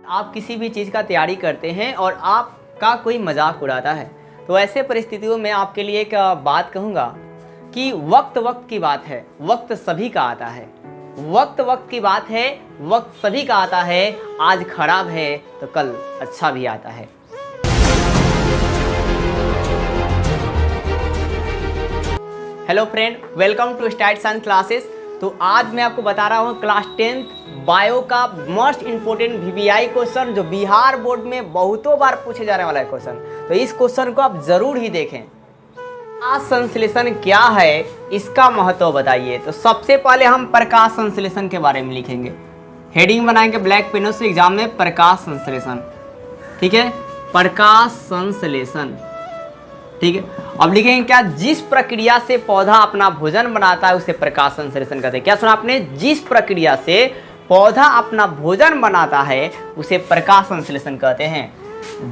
आप किसी भी चीज़ का तैयारी करते हैं और आपका कोई मजाक उड़ाता है, तो ऐसे परिस्थितियों में आपके लिए एक बात कहूँगा कि वक्त वक्त की बात है, वक्त सभी का आता है। वक्त वक्त की बात है, वक्त सभी का आता है। आज खराब है तो कल अच्छा भी आता है। Hello friend, welcome to start science classes. तो आज मैं आपको बता रहा हूँ क्लास 10th बायो का मोस्ट इम्पोर्टेंट वीवीआई क्वेश्चन, जो बिहार बोर्ड में बहुतों बार पूछे जाने वाला है क्वेश्चन। तो इस क्वेश्चन को आप जरूर ही देखें। प्रकाश संश्लेषण क्या है, इसका महत्व बताइए। तो सबसे पहले हम प्रकाश संश्लेषण के बारे में लिखेंगे। हेडिंग बनाएंगे ब्लैक पेनों से एग्जाम में, प्रकाश संश्लेषण। ठीक है, प्रकाश संश्लेषण। ठीक है, अब लिखेंगे क्या, जिस प्रक्रिया से पौधा अपना भोजन बनाता है उसे प्रकाश संश्लेषण कहते हैं। क्या सुना आपने? जिस प्रक्रिया से पौधा अपना भोजन बनाता है उसे प्रकाश संश्लेषण कहते हैं।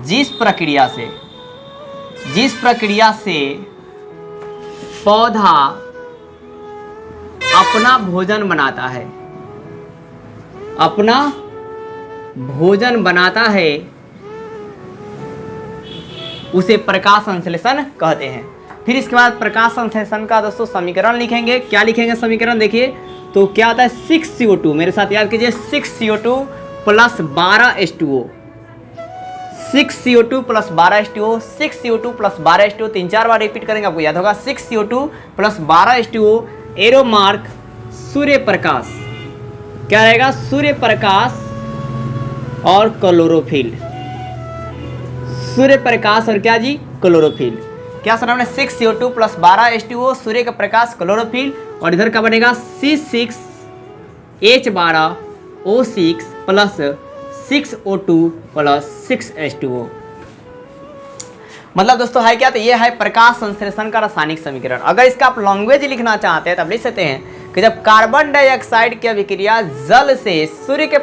जिस प्रक्रिया से पौधा अपना भोजन बनाता है उसे प्रकाश संश्लेषण कहते हैं। फिर इसके बाद प्रकाश संश्लेषण का दोस्तों समीकरण लिखेंगे। क्या लिखेंगे समीकरण? देखिए तो क्या आता है, 6CO2, मेरे साथ याद कीजिए, 6CO2 plus 12H2O। 6CO2 plus 12H2O, 6CO2 plus 12H2O, 3-4 बार रिपीट करेंगे, आपको याद होगा। 6CO2 plus 12H2O, arrow mark सूर्य प्रकाश। क्या रहेगा? सूर्य प्रकाश और क्लोरोफिल। सूर्य प्रकाश और क्या जी? क्लोरोफिल। क्या सुना हमने? 6CO2 प्लस 12H2O, सूर्य का प्रकाश, क्लोरोफिल। और इधर का बनेगा C6H12O6 plus 6O2 plus 6H2O। मतलब दोस्तों है क्या? तो ये है प्रकाश संश्लेषण का रासायनिक समीकरण। अगर इसका आप लैंग्वेज लिखना चाहते हैं तब लिख सकते हैं कि जब कार्बन डाइऑक्साइड की अभिक्रिया जल से सूर्य के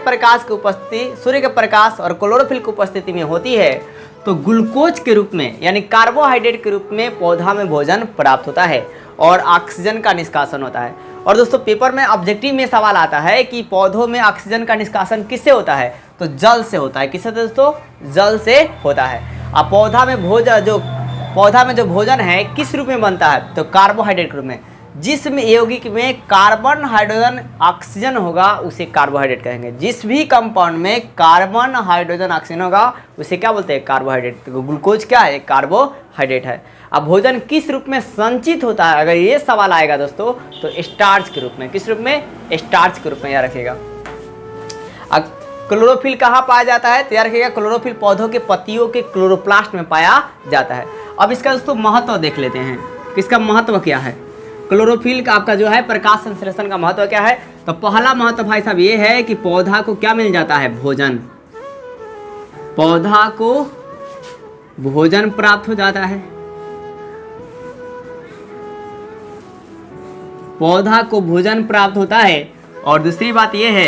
प्रकाश और क्लोरोफिल की उपस्थिति में होती है तो ग्लूकोज के रूप में यानी कार्बोहाइड्रेट के रूप में पौधा में भोजन प्राप्त होता है और ऑक्सीजन का निष्कासन होता है। और दोस्तों पेपर में ऑब्जेक्टिव में सवाल आता है कि पौधों में ऑक्सीजन का निष्कासन किससे होता है? तो जल से होता है। किससे दोस्तों? जल से होता है। अब पौधा में जो भोजन है किस रूप में बनता है? तो कार्बोहाइड्रेट के रूप में। जिसमें यौगिक में कार्बन हाइड्रोजन ऑक्सीजन होगा उसे कार्बोहाइड्रेट कहेंगे। जिस भी कंपाउंड में कार्बन हाइड्रोजन ऑक्सीजन होगा उसे क्या बोलते हैं? कार्बोहाइड्रेट। तो ग्लूकोज क्या है? कार्बोहाइड्रेट है। अब भोजन किस रूप में संचित होता है, अगर ये सवाल आएगा दोस्तों तो स्टार्च के रूप में। किस रूप में? स्टार्च के रूप में याद रखिएगा। अब क्लोरोफिल कहाँ पाया जाता है? तो याद रखिएगा क्लोरोफिल पौधों के पत्तियों के क्लोरोप्लास्ट में पाया जाता है। अब इसका दोस्तों महत्व देख लेते हैं, किसका महत्व क्या है। क्लोरोफिल का आपका जो है प्रकाश संश्लेषण का महत्व क्या है? तो पहला महत्व भाई साहब ये है कि पौधा को क्या मिल जाता है? भोजन। पौधा को भोजन प्राप्त हो जाता है। पौधा को भोजन प्राप्त होता है। और दूसरी बात यह है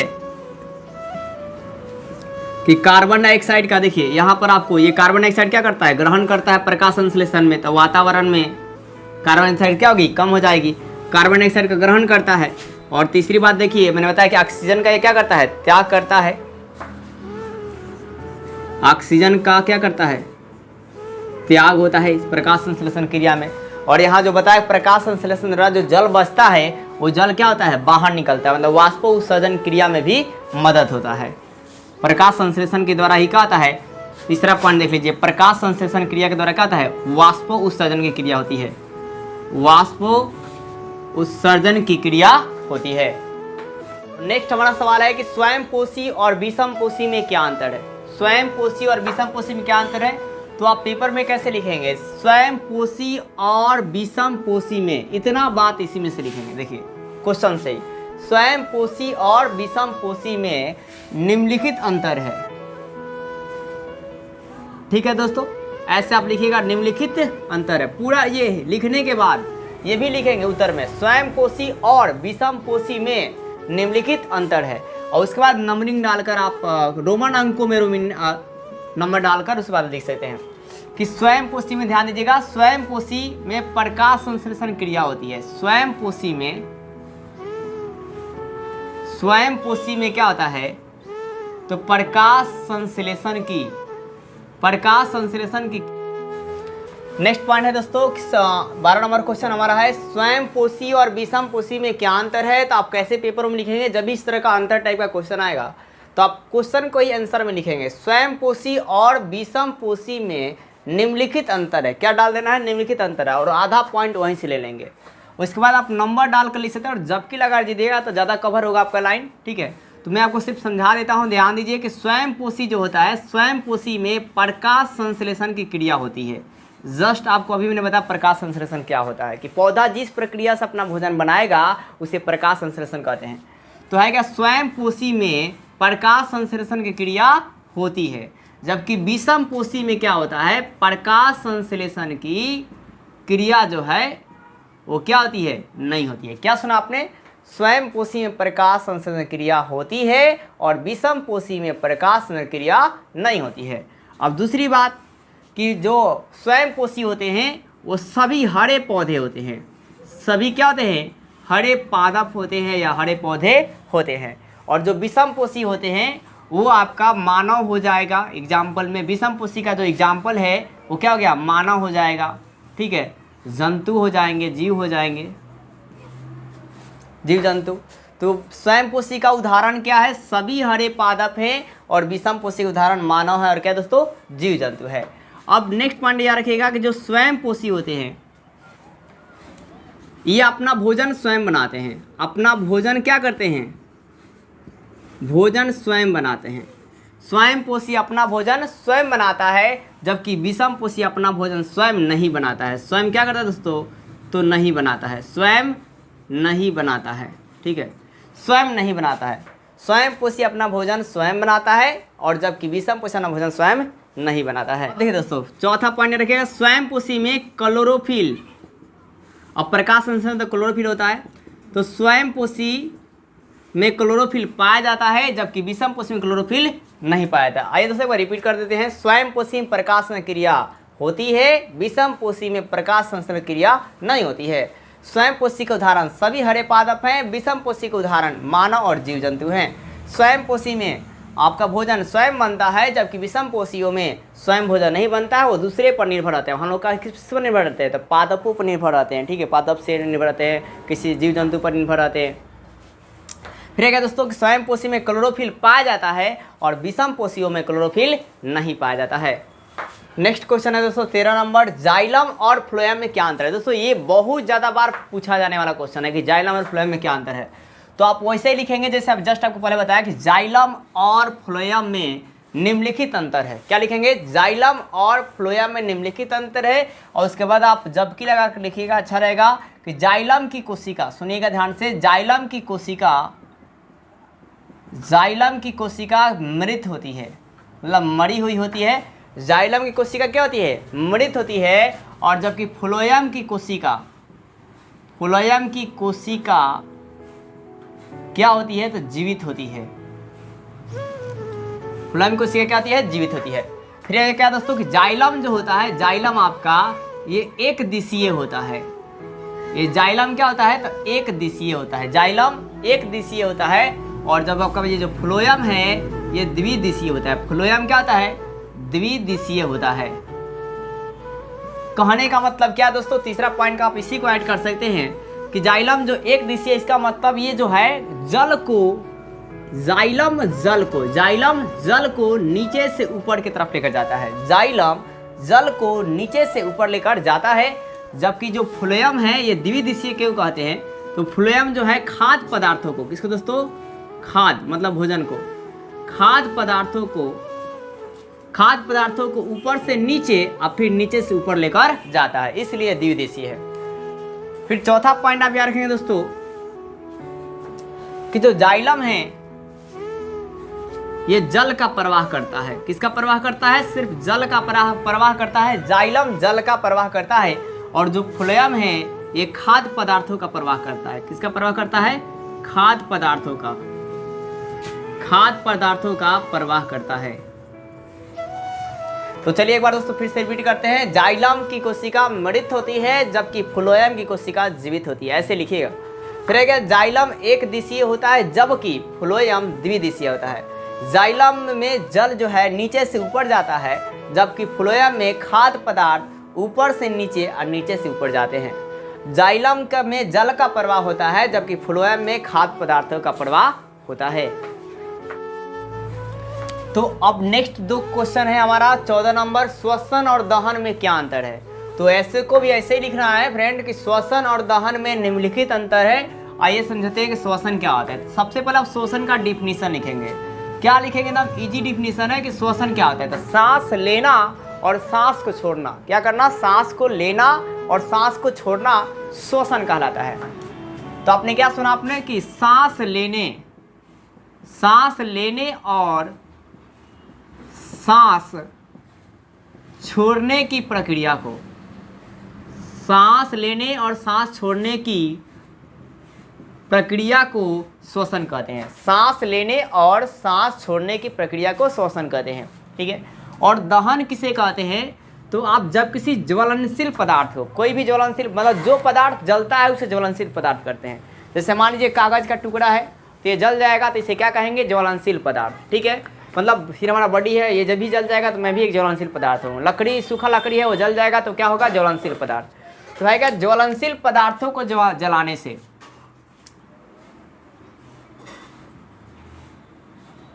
कि कार्बन डाइऑक्साइड का देखिए यहां पर आपको ये कार्बन डाइऑक्साइड क्या करता है? ग्रहण करता है प्रकाश संश्लेषण में। तो वातावरण में कार्बन डाइऑक्साइड क्या होगी? कम हो जाएगी। कार्बन डाइऑक्साइड का ग्रहण करता है। और तीसरी बात देखिए मैंने बताया कि ऑक्सीजन का ये क्या करता है? त्याग करता है। ऑक्सीजन का क्या करता है? त्याग होता है इस प्रकाश संश्लेषण क्रिया में। और यहाँ जो बताया प्रकाश संश्लेषण द्वारा जो जल बचता है वो जल क्या होता है? बाहर निकलता है। मतलब वाष्प उत्सर्जन क्रिया में भी मदद होता है। प्रकाश संश्लेषण के द्वारा ही क्या होता है? तीसरा पॉइंट देख लीजिए, प्रकाश संश्लेषण क्रिया के द्वारा क्या होता है? वाष्प उत्सर्जन की क्रिया होती है। वाष्प उत्सर्जन की क्रिया होती है। नेक्स्ट हमारा सवाल है कि स्वयंपोषी और विषमपोषी में क्या अंतर है? स्वयंपोषी और विषमपोषी में क्या अंतर है? तो आप पेपर में कैसे लिखेंगे? स्वयंपोषी और विषमपोषी में, इतना बात इसी में से लिखेंगे। देखिए क्वेश्चन से ही, स्वयंपोषी और विषमपोषी में निम्नलिखित अंतर है। ठीक है दोस्तों, ऐसे आप लिखिएगा, निम्नलिखित अंतर है। पूरा ये लिखने के बाद ये भी लिखेंगे उत्तर में, स्वयंपोषी और विषमपोषी में निम्नलिखित अंतर है। और उसके बाद नंबरिंग डालकर आप रोमन अंकों में नंबर डालकर उसके बाद लिख सकते हैं कि स्वयंपोषी में ध्यान दीजिएगा, स्वयंपोषी में प्रकाश संश्लेषण क्रिया होती है। स्वयंपोषी में क्या होता है? तो प्रकाश संश्लेषण की नेक्स्ट पॉइंट है दोस्तों 12 नंबर क्वेश्चन हमारा है स्वयंपोषी और विषमपोषी में क्या अंतर है। तो आप कैसे पेपर में लिखेंगे, जब भी इस तरह का अंतर टाइप का क्वेश्चन आएगा तो आप क्वेश्चन को ही आंसर में लिखेंगे। स्वयंपोषी और विषमपोषी में निम्नलिखित अंतर है, क्या डाल देना है, निम्नलिखित अंतर है, और आधा पॉइंट वहीं से ले लेंगे। उसके बाद आप नंबर डाल कर लिख सकते हैं, और जबकि लगा दीजिएगा तो ज़्यादा कवर होगा आपका लाइन, ठीक है। तो मैं आपको सिर्फ समझा देता हूँ, ध्यान दीजिए कि स्वयंपोषी जो होता है, स्वयंपोषी में प्रकाश संश्लेषण की क्रिया होती है। जस्ट आपको अभी मैंने बताया प्रकाश संश्लेषण क्या होता है, कि पौधा जिस प्रक्रिया से अपना भोजन बनाएगा उसे प्रकाश संश्लेषण कहते हैं। तो है क्या, स्वयंपोषी में प्रकाश संश्लेषण की क्रिया होती है, जबकि विषमपोषी में क्या होता है, प्रकाश संश्लेषण की क्रिया जो है वो क्या होती है, नहीं होती है। क्या सुना आपने, स्वयंपोषी में प्रकाश संश्लेषण क्रिया होती है और विषमपोषी में प्रकाश संश्लेषण क्रिया नहीं होती है। अब दूसरी बात कि जो स्वयंपोषी होते हैं वो सभी हरे पौधे होते हैं, सभी क्या होते हैं, हरे पादप होते हैं या हरे पौधे होते हैं। और जो विषमपोषी होते हैं वो आपका मानव हो जाएगा। एग्जाम्पल में विषमपोषी का जो एग्जाम्पल है वो क्या हो गया, मानव हो जाएगा, ठीक है, जंतु हो जाएंगे, जीव हो जाएंगे, जीव जंतु। तो स्वयंपोषी का उदाहरण क्या है, सभी हरे पादप हैं, और विषमपोषी का उदाहरण मानव है और क्या दोस्तों, जीव जंतु है। अब नेक्स्ट पॉइंट याद रखिएगा कि जो स्वयंपोषी होते हैं ये अपना भोजन स्वयं बनाते हैं, अपना भोजन क्या करते हैं, भोजन स्वयं बनाते हैं। स्वयंपोषी अपना भोजन स्वयं बनाता है, जबकि विषमपोषी अपना भोजन स्वयं नहीं बनाता है। स्वयं क्या करता है दोस्तों, तो नहीं बनाता है, स्वयं नहीं बनाता है, ठीक है, स्वयं नहीं बनाता है। स्वयंपोषी अपना भोजन स्वयं बनाता है, और जबकि विषमपोषी अपना भोजन स्वयं नहीं बनाता है। देखिए दोस्तों, चौथा पॉइंट रखिएगा, स्वयंपोषी में क्लोरोफिल और प्रकाश संश्लेषण तो क्लोरोफिल होता है, तो स्वयंपोषी में क्लोरोफिल पाया जाता है, जबकि विषमपोषी में क्लोरोफिल नहीं पाया जाता। आइए दोस्तों एक बार रिपीट कर देते हैं, स्वयंपोषी में प्रकाश संश्लेषण क्रिया होती है, विषमपोषी में प्रकाश संश्लेषण क्रिया नहीं होती है। स्वयंपोषी के उदाहरण सभी हरे पादप हैं, विषमपोषी के उदाहरण मानव और जीव जंतु हैं। स्वयंपोषी में आपका भोजन स्वयं बनता है, जबकि विषमपोषियों में स्वयं भोजन नहीं बनता है, वो दूसरे पर निर्भर रहते हैं। हम लोग का किस पर निर्भर रहते हैं, तो पादपों पर निर्भर रहते हैं, ठीक है, पादप से निर्भर रहते हैं, किसी जीव जंतु पर निर्भर रहते हैं। फिर क्या दोस्तों, स्वयंपोषी में क्लोरोफिल पाया जाता है और विषमपोषियों में क्लोरोफिल नहीं पाया जाता है। नेक्स्ट क्वेश्चन है दोस्तों 13 नंबर, जाइलम और फ्लोएम में क्या अंतर है। दोस्तों ये बहुत ज़्यादा बार पूछा जाने वाला क्वेश्चन है कि जाइलम और फ्लोएम में क्या अंतर है। तो आप वैसे ही लिखेंगे जैसे आप जस्ट आपको पहले बताया कि जाइलम और फ्लोएम में निम्नलिखित अंतर है। क्या लिखेंगे, जाइलम और फ्लोएम में निम्नलिखित अंतर है, और उसके बाद आप जबकि लगा कर लिखिएगा, अच्छा रहेगा कि जाइलम की कोशिका, सुनिएगा ध्यान से, जाइलम की कोशिका मृत होती है, मतलब मरी हुई होती है। जाइलम की कोशिका क्या होती है, मृत होती है, और जबकि फ्लोएम की कोशिका क्या होती है, तो जीवित होती है। फ्लोएम की कोशिका क्या होती है, जीवित होती है। फिर क्या दोस्तों कि जाइलम जो होता है, जाइलम आपका ये एक दिशीय होता है। ये जाइलम क्या होता है, तो एक दिशीय होता है, जाइलम एक दिशीय होता है, और जब आपका ये जो फ्लोएम है ये द्विदिशीय होता है। फ्लोएम क्या होता है, द्विदिशीय होता है। कहने का मतलब क्या दोस्तों, तीसरा पॉइंट का आप इसी को ऐड कर सकते हैं कि जाइलम जो एक दिशीय, इसका मतलब ये जो है जाइलम जल को नीचे से ऊपर की तरफ लेकर जाता है। जाइलम जल को नीचे से ऊपर लेकर जाता है, जबकि जो फ्लोएम है ये द्विदिशीय क्यों कहते हैं, तो फ्लोएम जो है खाद्य पदार्थों को, किसको दोस्तों, खाद्य मतलब भोजन को, खाद्य पदार्थों को ऊपर से नीचे और फिर नीचे से ऊपर लेकर जाता है, इसलिए द्विदिशीय है। फिर चौथा पॉइंट आप याद रखेंगे दोस्तों कि जो जाइलम है ये जल का प्रवाह करता है। किसका प्रवाह करता है, सिर्फ जल का प्रवाह करता है, जाइलम जल का प्रवाह करता है, और जो फ्लोएम है ये खाद्य पदार्थों का प्रवाह करता है। किसका प्रवाह करता है, खाद्य पदार्थों का प्रवाह करता है। तो चलिए एक बार दोस्तों फिर से रिपीट करते हैं, जाइलम की कोशिका मृत होती है, जबकि फ्लोएम की कोशिका जीवित होती है, ऐसे लिखिएगा। फिर क्या, जाइलम एक दिशीय होता है, जबकि फ्लोएम द्विदिशीय होता है। जाइलम में जल जो है नीचे से ऊपर जाता है, जबकि फ्लोएम में खाद्य पदार्थ ऊपर से नीचे और नीचे से ऊपर जाते हैं। जाइलम में जल का प्रवाह होता है, जबकि फ्लोएम में खाद्य पदार्थों का प्रवाह होता है। तो अब नेक्स्ट दो क्वेश्चन है हमारा 14 नंबर, श्वसन और दहन में क्या अंतर है। तो ऐसे को भी ऐसे ही लिखना है फ्रेंड कि श्वसन और दहन में निम्नलिखित अंतर है। आइए समझते हैं कि श्वसन क्या होता है। सबसे पहले आप श्वसन का डिफिनीशन लिखेंगे। क्या लिखेंगे ना, इजी डिफिनीशन है कि श्वसन क्या होता है। तो सांस लेना और सांस को छोड़ना, क्या करना, सांस को लेना और सांस को छोड़ना श्वसन कहलाता है। तो आपने क्या सुना आपने कि सांस लेने और सांस छोड़ने की प्रक्रिया को, सांस लेने और सांस छोड़ने की प्रक्रिया को श्वसन कहते हैं। सांस लेने और सांस छोड़ने की प्रक्रिया को श्वसन कहते हैं, ठीक है। और दहन किसे कहते हैं, तो आप जब किसी ज्वलनशील पदार्थ को, कोई भी ज्वलनशील मतलब जो पदार्थ जलता है उसे ज्वलनशील पदार्थ करते हैं। जैसे मान लीजिए कागज का टुकड़ा है तो ये जल जाएगा, तो इसे क्या कहेंगे, ज्वलनशील पदार्थ, ठीक है। मतलब फिर हमारा बॉडी है, ये जब भी जल जाएगा तो मैं भी एक ज्वलनशील पदार्थ हूँ। लकड़ी, सूखा लकड़ी है, वो जल जाएगा तो क्या होगा, ज्वलनशील पदार्थ। तो भाई क्या, ज्वलनशील पदार्थों को जलाने से,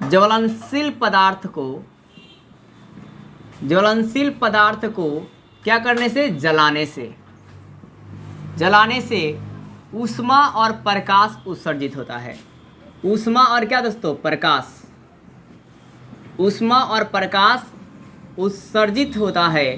ज्वलनशील पदार्थ को क्या करने से, जलाने से ऊष्मा और प्रकाश उत्सर्जित होता है। ऊष्मा और क्या दोस्तों, प्रकाश, ऊष्मा और प्रकाश उत्सर्जित होता है,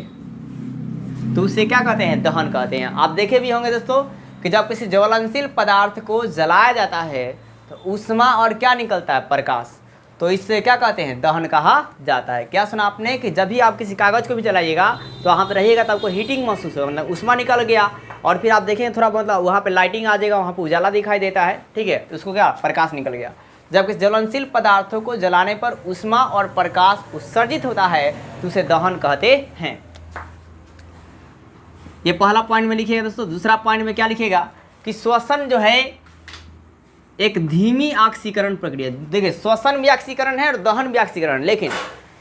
तो उसे क्या कहते हैं, दहन कहते हैं। आप देखे भी होंगे दोस्तों कि जब किसी ज्वलनशील पदार्थ को जलाया जाता है तो ऊष्मा और क्या निकलता है, प्रकाश, तो इससे क्या कहते हैं, दहन कहा जाता है। क्या सुना आपने कि जब भी आप किसी कागज़ को भी जलाइएगा तो वहाँ पर रहिएगा तो आपको हीटिंग महसूस होगा, मतलब ऊष्मा निकल गया, और फिर आप देखेंगे थोड़ा मतलब वहाँ पे लाइटिंग आ जाएगा, वहाँ पे उजाला दिखाई देता है, ठीक है, तो उसको क्या, प्रकाश निकल गया। जब किसी ज्वलनशील पदार्थों को जलाने पर ऊष्मा और प्रकाश उत्सर्जित होता है तो उसे दहन कहते हैं। ये पहला पॉइंट में लिखिएगा दोस्तों। दूसरा पॉइंट में क्या लिखिएगा कि श्वसन जो है एक धीमी ऑक्सीकरण प्रक्रिया। देखिए श्वसन भी ऑक्सीकरण है और दहन भी ऑक्सीकरण, लेकिन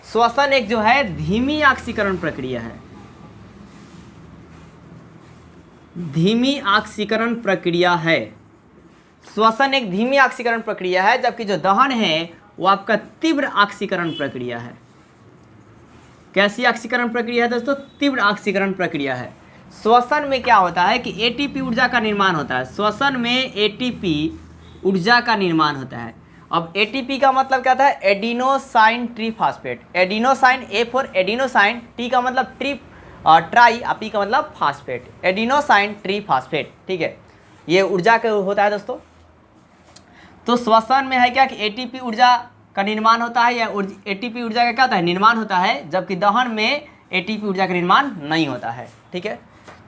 श्वसन एक जो है धीमी ऑक्सीकरण प्रक्रिया है, धीमी ऑक्सीकरण प्रक्रिया है। श्वसन एक धीमी ऑक्सीकरण प्रक्रिया है, जबकि जो दहन है वो आपका तीव्र ऑक्सीकरण प्रक्रिया है। कैसी ऑक्सीकरण प्रक्रिया है दोस्तों, तीव्र ऑक्सीकरण प्रक्रिया है। श्वसन में क्या होता है कि एटीपी ऊर्जा का निर्माण होता है। श्वसन में एटीपी ऊर्जा का निर्माण होता है। अब एटीपी का मतलब क्या था, adenosine triphosphate. Adenosine, A for adenosine, T का मतलब ट्राई, पी का मतलब फास्फेट, एडिनोसाइन ट्रीफॉस्फेट, ठीक है, ये ऊर्जा का होता है दोस्तों। तो श्वसन में है क्या कि एटीपी ऊर्जा का निर्माण होता है, या एटीपी ऊर्जा का क्या होता है, निर्माण होता है, जबकि दहन में एटीपी ऊर्जा का निर्माण नहीं होता है, ठीक है।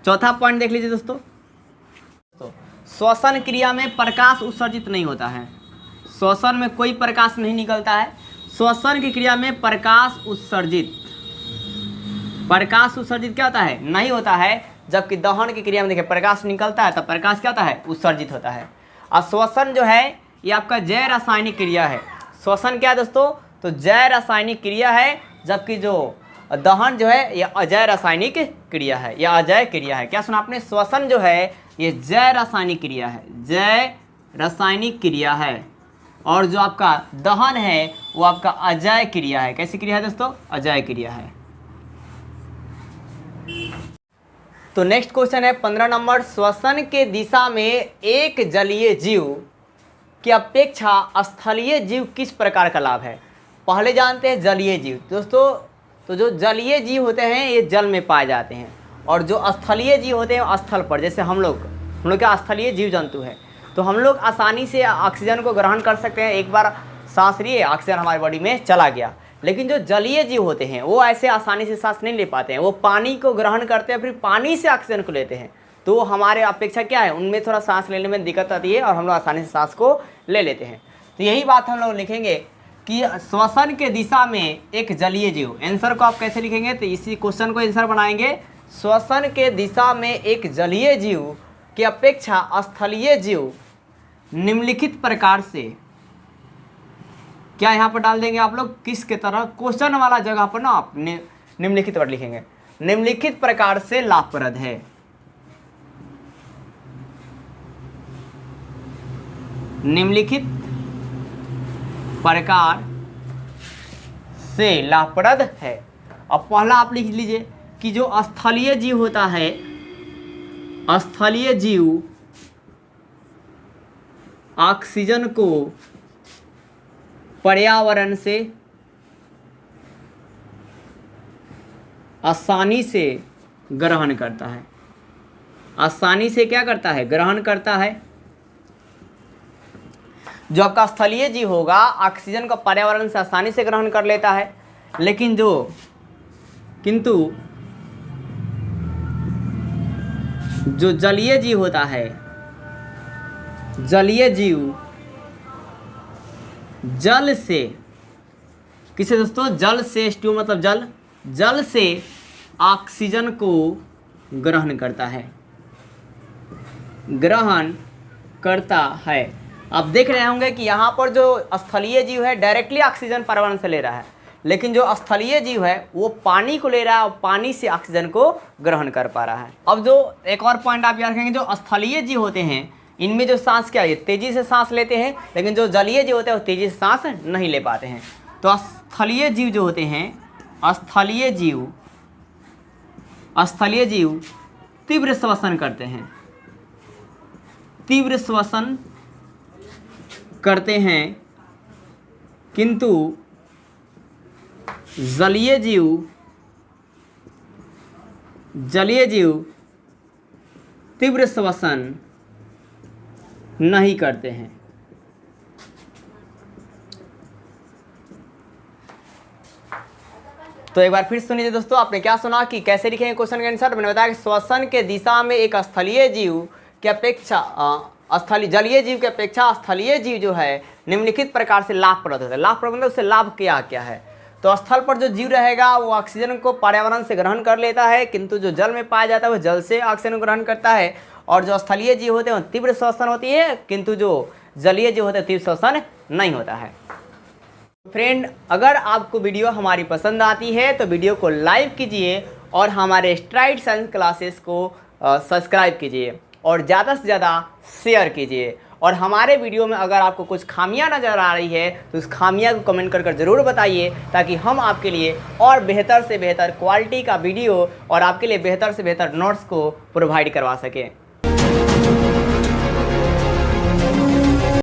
चौथा पॉइंट देख लीजिए दोस्तों, तो श्वसन क्रिया में प्रकाश उत्सर्जित नहीं होता है। श्वसन में कोई प्रकाश नहीं निकलता है। श्वसन की क्रिया में प्रकाश उत्सर्जित क्या होता है, नहीं होता है, जबकि दहन की क्रिया में देखिए प्रकाश निकलता है, तब प्रकाश क्या होता है, उत्सर्जित होता है। और श्वसन जो है ये आपका जैव रासायनिक क्रिया है। श्वसन क्या है दोस्तों, तो जैव रासायनिक क्रिया है, जबकि जो दहन जो है ये अजैव रासायनिक क्रिया है, या अजैव क्रिया है। क्या सुना आपने, श्वसन जो है ये जैव रासायनिक क्रिया है, जैव रासायनिक क्रिया है, और जो आपका दहन है वो आपका अजैव क्रिया है। कैसी क्रिया है दोस्तों, अजैव क्रिया है। तो नेक्स्ट क्वेश्चन है 15 नंबर, श्वसन के दिशा में एक जलीय जीव की अपेक्षा स्थलीय जीव किस प्रकार का लाभ है। पहले जानते हैं जलीय जीव दोस्तों। तो जो जलीय जीव होते हैं ये जल में पाए जाते हैं, और जो स्थलीय जीव होते हैं स्थल पर। जैसे हम लोग क्या स्थलीय जीव जंतु हैं, तो हम लोग आसानी से ऑक्सीजन को ग्रहण कर सकते हैं। एक बार सांस लिए, ऑक्सीजन हमारी बॉडी में चला गया। लेकिन जो जलीय जीव होते हैं वो ऐसे आसानी से सांस नहीं ले पाते हैं, वो पानी को ग्रहण करते हैं, फिर पानी से ऑक्सीजन को लेते हैं। तो हमारे अपेक्षा क्या है, उनमें थोड़ा सांस लेने में दिक्कत आती है और हम लोग आसानी से सांस को ले लेते हैं। तो यही बात हम लोग लिखेंगे कि श्वसन के दिशा में एक जलीय जीव। आंसर को आप कैसे लिखेंगे, तो इसी क्वेश्चन को आंसर बनाएंगे। श्वसन के दिशा में एक जलीय जीव की अपेक्षा स्थलीय जीव निम्नलिखित प्रकार से क्या यहाँ पर डाल देंगे आप लोग, किस के तरह क्वेश्चन वाला जगह पर ना आप निम्नलिखित वर्ड लिखेंगे, निम्नलिखित प्रकार से लाभप्रद है। निम्नलिखित प्रकार से लाभप्रद है। अब पहला आप लिख लीजिए कि जो स्थलीय जीव होता है, स्थलीय जीव ऑक्सीजन को पर्यावरण से आसानी से ग्रहण करता है। आसानी से क्या करता है, ग्रहण करता है। जो आपका स्थलीय जीव होगा ऑक्सीजन को पर्यावरण से आसानी से ग्रहण कर लेता है, लेकिन किंतु जो जलीय जीव होता है, जलीय जीव जल से, किसे दोस्तों, जल से, H2O मतलब जल, जल से ऑक्सीजन को ग्रहण करता है, ग्रहण करता है। आप देख रहे होंगे कि यहाँ पर जो स्थलीय जीव है डायरेक्टली ऑक्सीजन पर्यावरण से ले रहा है, लेकिन जो स्थलीय जीव है वो पानी को ले रहा है और पानी से ऑक्सीजन को ग्रहण कर पा रहा है। अब जो एक और पॉइंट आप याद रखेंगे, जो स्थलीय जीव होते हैं इनमें जो सांस क्या है, तेजी से सांस लेते हैं, लेकिन जो जलीय जीव होते हैं वो तेजी से सांस नहीं ले पाते हैं। तो स्थलीय जीव जो होते हैं, स्थलीय जीव तीव्र श्वसन करते हैं, तीव्र श्वसन करते हैं, किंतु जलीय जीव तीव्र श्वसन नहीं करते हैं। तो एक बार फिर सुनिए दोस्तों, आपने क्या सुना कि कैसे लिखेंगे क्वेश्चन का आंसर। मैंने बताया कि श्वसन के दिशा में एक स्थलीय जीव की अपेक्षा जलीय जीव की अपेक्षा स्थलीय जीव जो है निम्नलिखित प्रकार से लाभप्रद होता है। लाभप्रद मतलब उससे लाभ क्या क्या है, तो स्थल पर जो जीव रहेगा वो ऑक्सीजन को पर्यावरण से ग्रहण कर लेता है, किंतु जो जल में पाया जाता है वो जल से ऑक्सीजन ग्रहण करता है, और जो स्थलीय जीव होते हैं वो तीव्र श्वसन होती है, किंतु जो जलीय जीव होते हैं तीव्र श्वसन नहीं होता है। फ्रेंड, अगर आपको वीडियो हमारी पसंद आती है तो वीडियो को लाइक कीजिए और हमारे स्ट्राइड साइंस क्लासेस को सब्सक्राइब कीजिए और ज़्यादा से ज़्यादा शेयर कीजिए। और हमारे वीडियो में अगर आपको कुछ खामियां नज़र आ रही है तो उस खामियां को कमेंट कर ज़रूर बताइए, ताकि हम आपके लिए और बेहतर से बेहतर क्वालिटी का वीडियो और आपके लिए बेहतर से बेहतर नोट्स को प्रोवाइड करवा सकें।